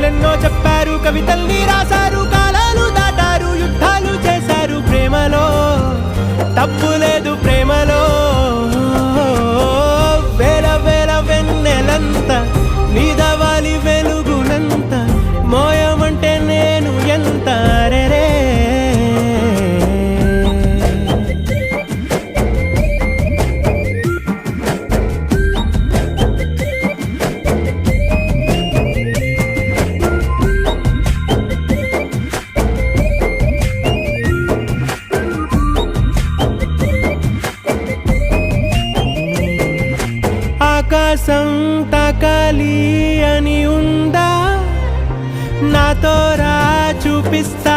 కథలెన్నో చెప్పారు, కవితల్ని రాశారు, కాలాలు దాటారు, యుద్ధాలు చేశారు. ప్రేమలో తప్పు లేదు, ప్రేమలో వేల వేల వెన్నెలంత నీదవాలి వెలుగునంత, మోయమంటే నేను ఎంత రే. ఆకాశం తాకాలి అని ఉందా, నాతో రా చూపిస్తా